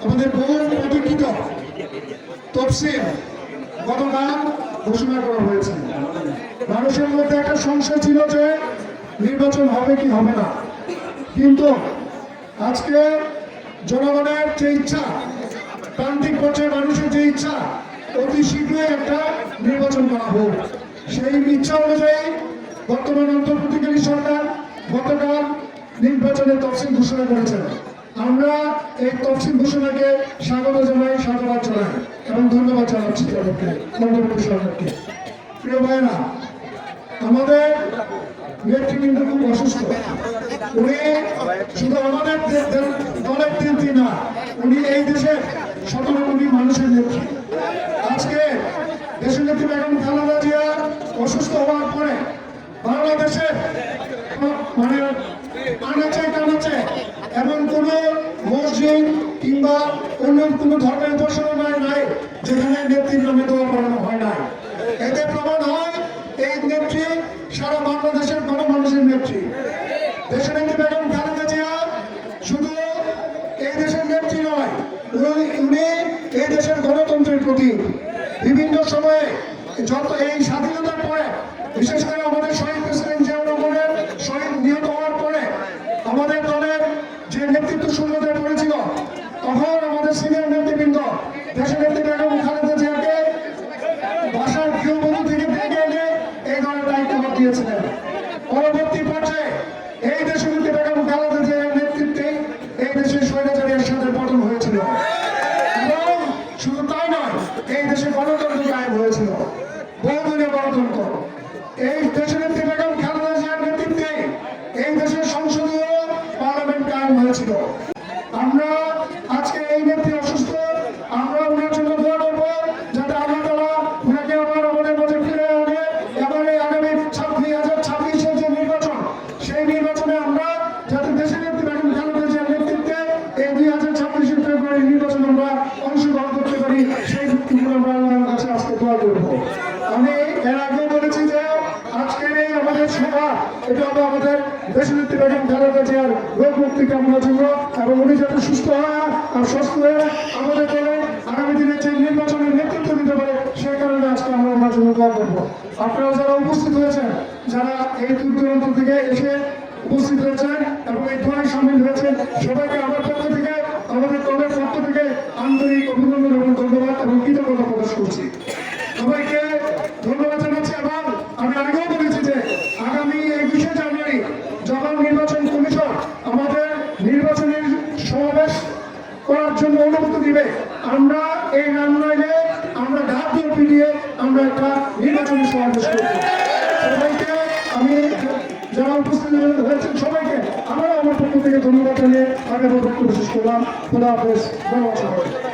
আমাদের বহু প্রতীক্ষিত তফসিল গতকাল ঘোষণা করা হয়েছে। মানুষের মধ্যে একটা সংশয় ছিল যে নির্বাচন হবে কি হবে না, কিন্তু আজকে জনগণের যে ইচ্ছা, প্রান্তিক পর্যায়ে মানুষের যে ইচ্ছা, অতি শীঘ্রই একটা নির্বাচন করা হোক, সেই ইচ্ছা অনুযায়ী বর্তমান অন্তর্বর্তীকালীন সরকার গতকাল নির্বাচনের তফসিল ঘোষণা করেছেন। আমরা এই তফসিল ঘোষণাকে স্বাগত জানাই, সাধুবাদ জানাই এবং ধন্যবাদ জানাচ্ছি তাদেরকে, অন্তর্বর্তী সরকারকে। প্রিয় ভাইরা, আমাদের নেতৃবৃন্দ খুব অসুস্থ। উনি শুধু আমাদের দলের নেত্রী না, উনি এই দেশের 17 কোটি মানুষের নেত্রী। আজকে দেশের নেত্রী বেগম খালেদা জিয়া অসুস্থ হওয়ার পরে বাংলাদেশের মানে আনাচে কানাচে এমন কোন মসজিদ কিংবা অন্য কোনো ধর্মের উপাসনালয় নাই যেখানে নেত্রীর নামে দোয়া পড়ানো হয় না। এতে প্রমাণ হয় এই নেত্রী সারা বাংলাদেশের গণমানুষের নেত্রী। দেশের নেত্রী বেগম খালেদা জিয়া শুধু এই দেশের নেত্রী নয়, উনি এই দেশের গণতন্ত্রের প্রতীক। বিভিন্ন সময়ে যত এই স্বাধীনতার পরে, বিশেষ করে আমাদের শহীদ প্রেসিডেন্ট জিয়াউর রহমানের শহীদ নিহত হওয়ার পরে আমাদের দলের যে নেতৃত্ব শূন্যতায় পড়েছিল, তখন আমাদের সিনিয়র নেতৃবৃন্দ দেশের নেত্রী বেগম খালেদা জিয়াকে বাসার গৃহবধূ থেকে ডেকে এনে এই দলের দায়িত্ব দিয়েছিলেন। পরবর্তী পর্যায়ে এই দেশের নেত্রী বেগম খালেদা জিয়ার নেতৃত্বে এই দেশের স্বৈরাচারী এরশাদের পতন হয়েছিল এবং শুধু তাই নয়, এই দেশে গণতন্ত্র কায়েম হয়েছিল, বহুদলীয় গণতন্ত্র। এই দেশের নেত্রী বেগম খালেদা জিয়ার নেতৃত্বে এই দেশের সংসদীয় পার্লামেন্ট কায়েম হয়েছিল। আমরা আজকে এই নেত্রী অসুস্থ, আমরা ওনার জন্য দোয়া করবো যাতে আল্লাহ তাআলা ওনাকে আবার আমাদের মাঝে ফিরে আনে এবং এই আগামী 2026-এর যে নির্বাচন, সেই নির্বাচনে আমরা যাতে দেশের নেত্রী বেগম খালেদা জিয়ার নেতৃত্বে এই 2026-এর ফেব্রুয়ারি নির্বাচন আমরা অংশগ্রহণ করতে পারি, সেই আমরা আল্লাহর কাছে আজকে দোয়া করবো। আমি এর আগেও বলেছি যে আজকের এই আমাদের সভা, এটা হবে আমাদের দেশের নেত্রী বেগম খালেদা জিয়ার রোগ মুক্তি কামনার জন্য এবং উনি যাতে সুস্থ হয় আর সুস্থ হয়ে আমাদের দলে আগামী দিনে যে নির্বাচনের নেতৃত্ব দিতে পারে, সেই কারণে আজকে আমরা ওনার জন্য দোয়া করবো। আপনারা যারা উপস্থিত হয়েছেন, যারা এই দূর দূরান্ত থেকে এসে উপস্থিত হয়েছেন এবং এই দোয়ায় সামিল হয়েছেন, সবাইকে আমার পক্ষ থেকে, আমাদের দলের পক্ষ থেকে আন্তরিক অভিনন্দন এবং ধন্যবাদ এবং কৃতজ্ঞতা প্রকাশ করছি। সবাইকে ধন্যবাদ জানাচ্ছি। এবং আমি আগেও বলেছি যে আগামী 21শে জানুয়ারি যখন নির্বাচন কমিশন আমাদের নির্বাচনের সমাবেশ করার জন্য অনুমতি দিবে, আমরা এই রামনাইলে আমরা ঢাক ঢোল পিটিয়ে আমরা একটা নির্বাচনী সমাবেশ করব। সবাইকে আমি যারা উপস্থিত হয়েছেন সবাইকে আমরা আমার পক্ষ থেকে ধন্যবাদ জানিয়ে আগে বক্তব্য শেষ করলাম। খোদা হাফেজ। ধন্যবাদ।